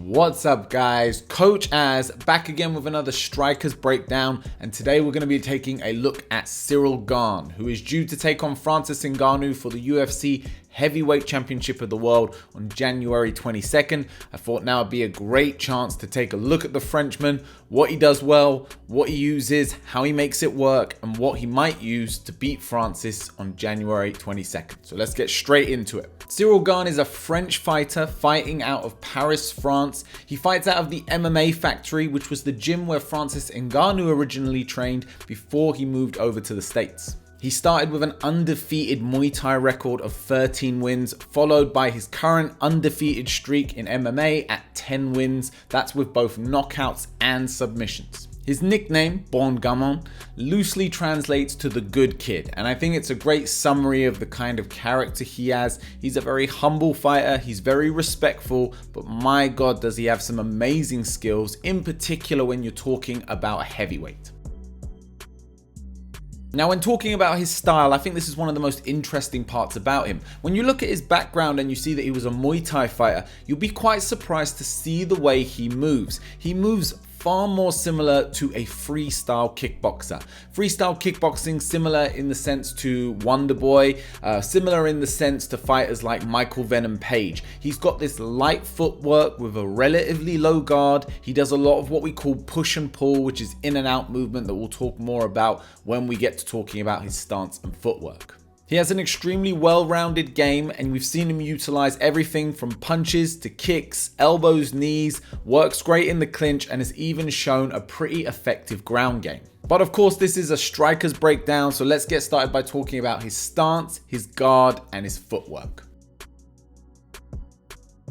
What's up guys, Coach Az back again with another Strikers Breakdown, and today we're going to be taking a look at Cyril Gane, who is due to take on Francis Ngannou for the UFC Heavyweight Championship of the World on January 22nd. I thought now would be a great chance to take a look at the Frenchman, what he does well, what he uses, how he makes it work, and what he might use to beat Francis on January 22nd. So let's get straight into it. Cyril Gane is a French fighter fighting out of Paris, France. He fights out of the MMA Factory, which was the gym where Francis Ngannou originally trained before he moved over to the States. He started with an undefeated Muay Thai record of 13 wins, followed by his current undefeated streak in MMA at 10 wins. That's with both knockouts and submissions. His nickname, Bon Gamin, loosely translates to the good kid, and I think it's a great summary of the kind of character he has. He's a very humble fighter, he's very respectful, but my God, does he have some amazing skills, in particular when you're talking about a heavyweight. Now, when talking about his style, I think this is one of the most interesting parts about him. When you look at his background and you see that he was a Muay Thai fighter, you'll be quite surprised to see the way he moves. He moves far more similar to a freestyle kickboxer. Freestyle kickboxing similar in the sense to Wonderboy, similar in the sense to fighters like Michael Venom Page. He's got this light footwork with a relatively low guard. He does a lot of what we call push and pull, which is in and out movement that we'll talk more about when we get to talking about his stance and footwork. He has an extremely well-rounded game, and we've seen him utilize everything from punches to kicks, elbows, knees, works great in the clinch, and has even shown a pretty effective ground game. But of course, this is a Strikers Breakdown, so let's get started by talking about his stance, his guard, and his footwork.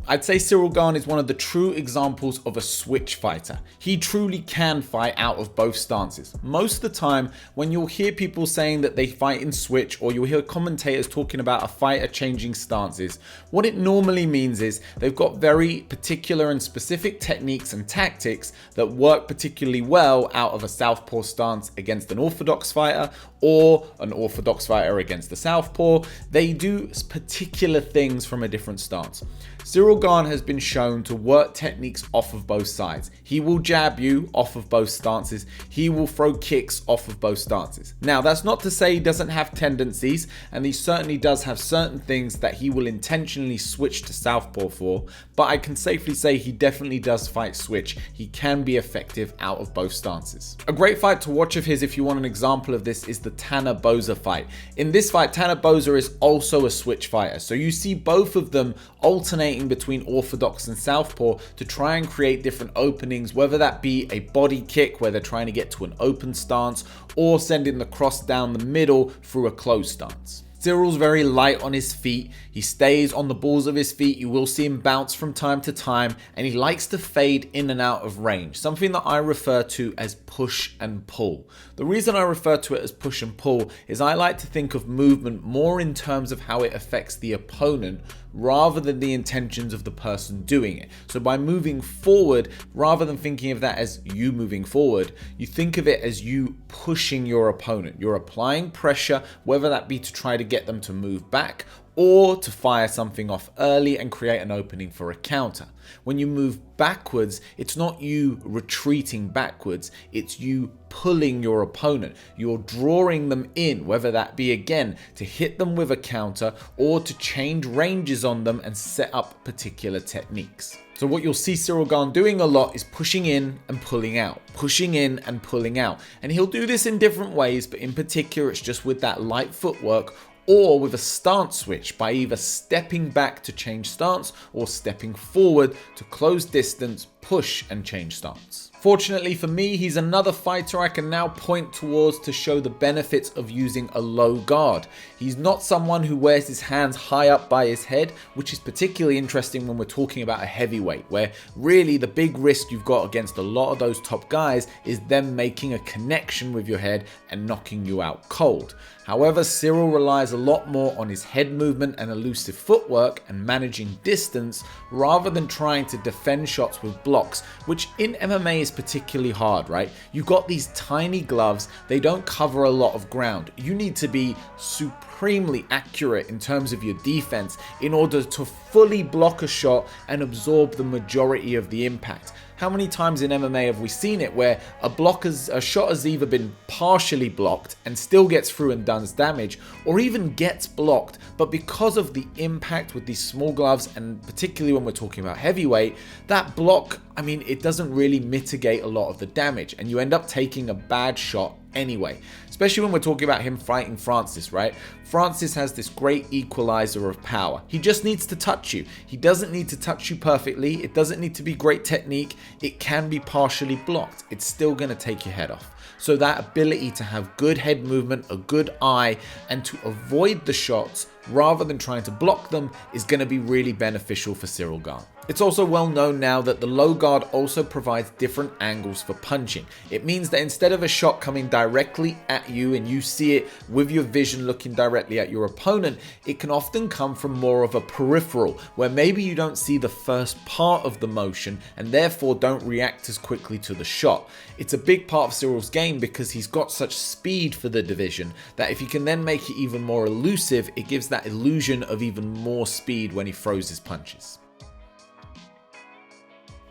I'd say Cyril Gane is one of the true examples of a switch fighter. He truly can fight out of both stances. Most of the time, when you'll hear people saying that they fight in switch, or you'll hear commentators talking about a fighter changing stances, what it normally means is they've got very particular and specific techniques and tactics that work particularly well out of a southpaw stance against an orthodox fighter, or an orthodox fighter against a southpaw. They do particular things from a different stance. Cyril Gane has been shown to work techniques off of both sides. He will jab you off of both stances. He will throw kicks off of both stances. Now, that's not to say he doesn't have tendencies, and he certainly does have certain things that he will intentionally switch to southpaw for, but I can safely say he definitely does fight switch. He can be effective out of both stances. A great fight to watch of his, if you want an example of this, is the Tanner Boser fight. In this fight, Tanner Boser is also a switch fighter, so you see both of them alternating between orthodox and southpaw to try and create different openings, whether that be a body kick where they're trying to get to an open stance, or sending the cross down the middle through a closed stance. Cyril's very light on his feet. He stays on the balls of his feet. You will see him bounce from time to time, and he likes to fade in and out of range, something that I refer to as push and pull. The reason I refer to it as push and pull is I like to think of movement more in terms of how it affects the opponent rather than the intentions of the person doing it. So by moving forward, rather than thinking of that as you moving forward, you think of it as you pushing your opponent. You're applying pressure, whether that be to try to get them to move back or to fire something off early and create an opening for a counter. When you move backwards, it's not you retreating backwards, it's you pulling your opponent. You're drawing them in, whether that be again to hit them with a counter or to change ranges on them and set up particular techniques. So what you'll see Cyril Gane doing a lot is pushing in and pulling out, pushing in and pulling out. And he'll do this in different ways, but in particular, it's just with that light footwork or with a stance switch by either stepping back to change stance or stepping forward to close distance, push and change stance. Fortunately for me, he's another fighter I can now point towards to show the benefits of using a low guard. He's not someone who wears his hands high up by his head, which is particularly interesting when we're talking about a heavyweight, where really the big risk you've got against a lot of those top guys is them making a connection with your head and knocking you out cold. However, Cyril relies a lot more on his head movement and elusive footwork and managing distance rather than trying to defend shots with blocks, which in MMA is particularly hard, right? You've got these tiny gloves, they don't cover a lot of ground. You need to be supremely accurate in terms of your defense in order to fully block a shot and absorb the majority of the impact. How many times in MMA have we seen it where a shot has either been partially blocked and still gets through and does damage, or even gets blocked, but because of the impact with these small gloves, and particularly when we're talking about heavyweight, that block, it doesn't really mitigate a lot of the damage, and you end up taking a bad shot anyway. Especially when we're talking about him fighting Francis, right? Francis has this great equalizer of power. He just needs to touch you. He doesn't need to touch you perfectly. It doesn't need to be great technique. It can be partially blocked. It's still going to take your head off. So that ability to have good head movement, a good eye, and to avoid the shots rather than trying to block them is going to be really beneficial for Cyril Gane. It's also well known now that the low guard also provides different angles for punching. It means that instead of a shot coming directly at you and you see it with your vision looking directly at your opponent, it can often come from more of a peripheral, where maybe you don't see the first part of the motion and therefore don't react as quickly to the shot. It's a big part of Cyril's game because he's got such speed for the division that if you can then make it even more elusive, it gives that illusion of even more speed when he throws his punches.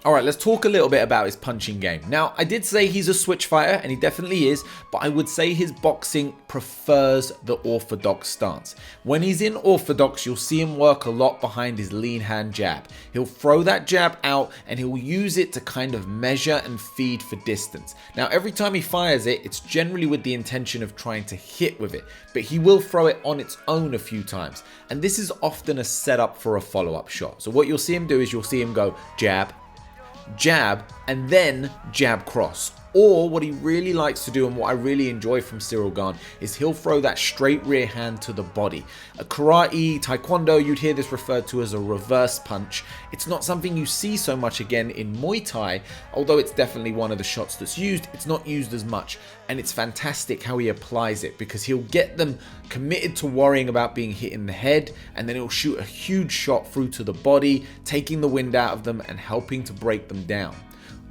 Alright, let's talk a little bit about his punching game. Now, I did say he's a switch fighter, and he definitely is, but I would say his boxing prefers the orthodox stance. When he's in orthodox, you'll see him work a lot behind his lean hand jab. He'll throw that jab out, and he'll use it to kind of measure and feed for distance. Now, every time he fires it, it's generally with the intention of trying to hit with it, but he will throw it on its own a few times, and this is often a setup for a follow-up shot. So what you'll see him do is you'll see him go jab, jab, and then jab cross. Or what he really likes to do, and what I really enjoy from Cyril Gane, is he'll throw that straight rear hand to the body. A karate, taekwondo, you'd hear this referred to as a reverse punch. It's not something you see so much again in Muay Thai, although it's definitely one of the shots that's used. It's not used as much, and it's fantastic how he applies it, because he'll get them committed to worrying about being hit in the head, and then he'll shoot a huge shot through to the body, taking the wind out of them and helping to break them down.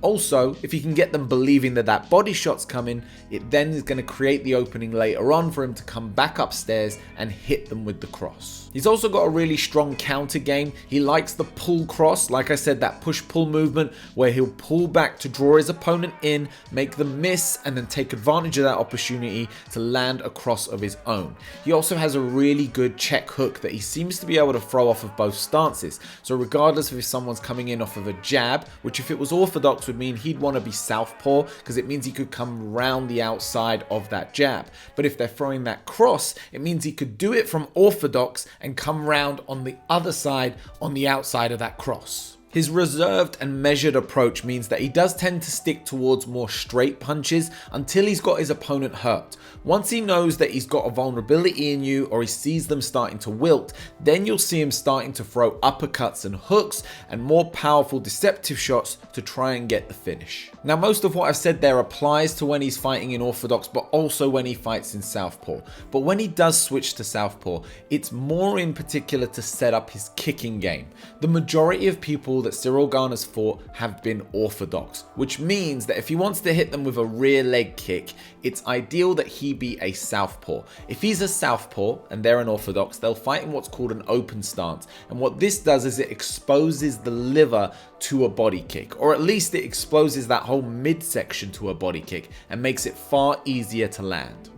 Also, if you can get them believing that that body shot's coming, it then is going to create the opening later on for him to come back upstairs and hit them with the cross. He's also got a really strong counter game. He likes the pull cross, like I said, that push-pull movement where he'll pull back to draw his opponent in, make them miss, and then take advantage of that opportunity to land a cross of his own. He also has a really good check hook that he seems to be able to throw off of both stances. So regardless of if someone's coming in off of a jab, which if it was orthodox would mean he'd want to be southpaw, because it means he could come round the outside of that jab. But if they're throwing that cross, it means he could do it from orthodox and come round on the other side, on the outside of that cross. His reserved and measured approach means that he does tend to stick towards more straight punches until he's got his opponent hurt. Once he knows that he's got a vulnerability in you, or he sees them starting to wilt, then you'll see him starting to throw uppercuts and hooks and more powerful deceptive shots to try and get the finish. Now, most of what I've said there applies to when he's fighting in orthodox, but also when he fights in southpaw. But when he does switch to southpaw, it's more in particular to set up his kicking game. The majority of people that Cyril Gane has fought have been orthodox, which means that if he wants to hit them with a rear leg kick, it's ideal that he be a southpaw. If he's a southpaw and they're an orthodox, they'll fight in what's called an open stance, and what this does is it exposes the liver to a body kick, or at least it exposes that whole midsection to a body kick and makes it far easier to land.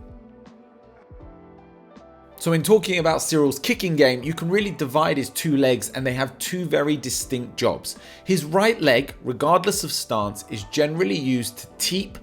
So in talking about Cyril's kicking game, you can really divide his two legs, and they have two very distinct jobs. His right leg, regardless of stance, is generally used to teep,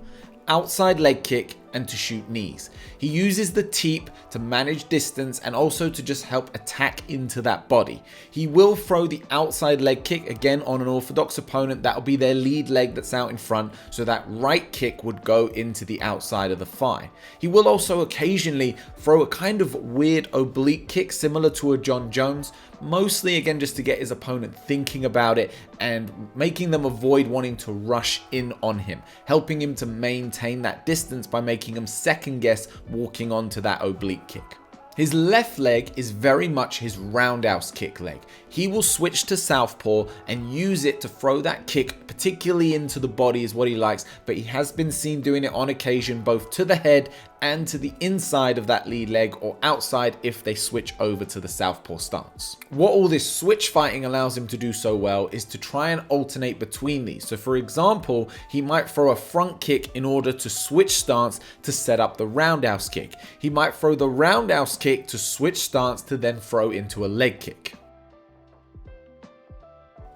outside leg kick, and to shoot knees. He uses the teep to manage distance and also to just help attack into that body. He will throw the outside leg kick again on an orthodox opponent. That'll be their lead leg that's out in front, so that right kick would go into the outside of the thigh. He will also occasionally throw a kind of weird oblique kick similar to a John Jones, mostly again just to get his opponent thinking about it and making them avoid wanting to rush in on him, helping him to maintain that distance by making him second guess walking onto that oblique kick. His left leg is very much his roundhouse kick leg. He will switch to southpaw and use it to throw that kick, particularly into the body is what he likes, but he has been seen doing it on occasion both to the head and to the inside of that lead leg or outside if they switch over to the southpaw stance. What all this switch fighting allows him to do so well is to try and alternate between these. So for example, he might throw a front kick in order to switch stance to set up the roundhouse kick. He might throw the roundhouse kick to switch stance to then throw into a leg kick.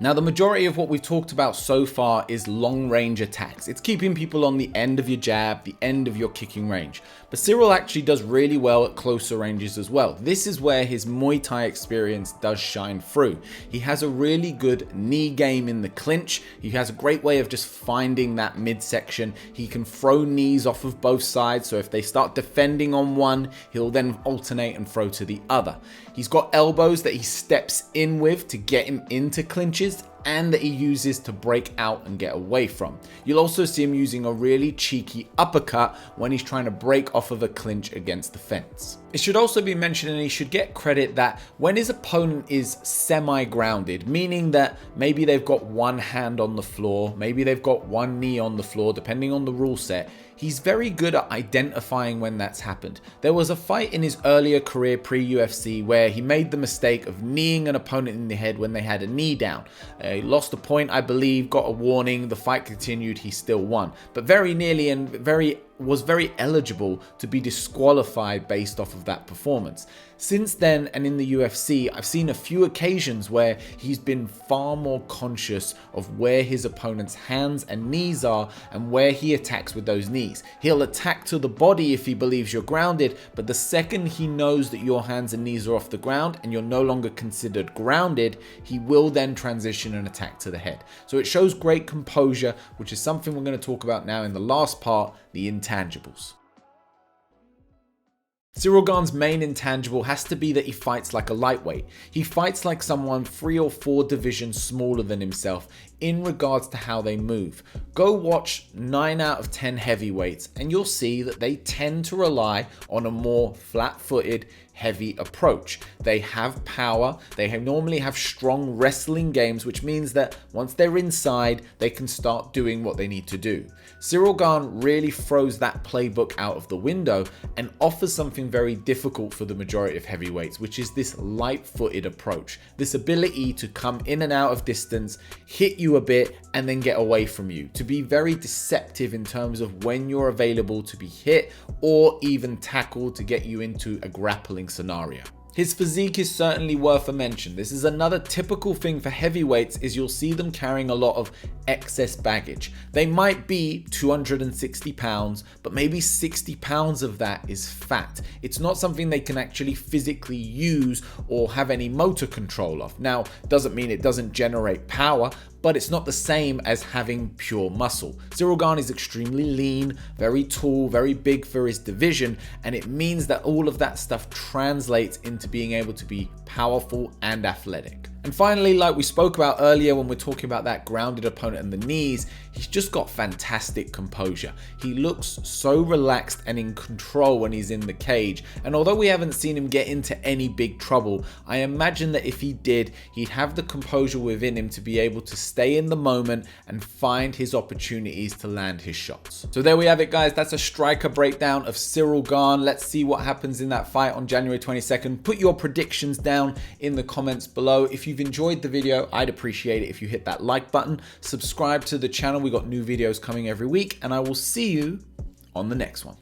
Now, the majority of what we've talked about so far is long range attacks. It's keeping people on the end of your jab, the end of your kicking range. But Cyril actually does really well at closer ranges as well. This is where his Muay Thai experience does shine through. He has a really good knee game in the clinch. He has a great way of just finding that midsection. He can throw knees off of both sides. So if they start defending on one, he'll then alternate and throw to the other. He's got elbows that he steps in with to get him into clinches and that he uses to break out and get away from. You'll also see him using a really cheeky uppercut when he's trying to break off of a clinch against the fence. It should also be mentioned, and he should get credit, that when his opponent is semi-grounded, meaning that maybe they've got one hand on the floor, maybe they've got one knee on the floor, depending on the rule set, he's very good at identifying when that's happened. There was a fight in his earlier career pre-UFC where he made the mistake of kneeing an opponent in the head when they had a knee down. He lost a point, I believe, got a warning, the fight continued, he still won. But very nearly and was very eligible to be disqualified based off of that performance. Since then, and in the UFC, I've seen a few occasions where he's been far more conscious of where his opponent's hands and knees are and where he attacks with those knees. He'll attack to the body if he believes you're grounded, but the second he knows that your hands and knees are off the ground and you're no longer considered grounded, he will then transition and attack to the head. So it shows great composure, which is something we're going to talk about now in the last part, the intangibles. Cyril Gane's main intangible has to be that he fights like a lightweight. He fights like someone 3 or 4 divisions smaller than himself in regards to how they move. Go watch 9 out of 10 heavyweights and you'll see that they tend to rely on a more flat-footed, heavy approach. They have power, they normally have strong wrestling games, which means that once they're inside, they can start doing what they need to do. Cyril Gane really throws that playbook out of the window and offers something very difficult for the majority of heavyweights, which is this light-footed approach. This ability to come in and out of distance, hit you a bit, and then get away from you. To be very deceptive in terms of when you're available to be hit or even tackled to get you into a grappling scenario. His physique is certainly worth a mention. This is another typical thing for heavyweights, is you'll see them carrying a lot of excess baggage. They might be 260 pounds, but maybe 60 pounds of that is fat. It's not something they can actually physically use or have any motor control of. Now, doesn't mean it doesn't generate power, but it's not the same as having pure muscle. Cyril Gane is extremely lean, very tall, very big for his division, and it means that all of that stuff translates into being able to be powerful and athletic. And finally, like we spoke about earlier when we're talking about that grounded opponent and the knees, he's just got fantastic composure. He looks so relaxed and in control when he's in the cage. And although we haven't seen him get into any big trouble, I imagine that if he did, he'd have the composure within him to be able to stay in the moment and find his opportunities to land his shots. So there we have it, guys. That's a striker breakdown of Cyril Gane. Let's see what happens in that fight on January 22nd. Put your predictions down in the comments below. If you've enjoyed the video, I'd appreciate it if you hit that like button, subscribe to the channel. We got new videos coming every week, and I will see you on the next one.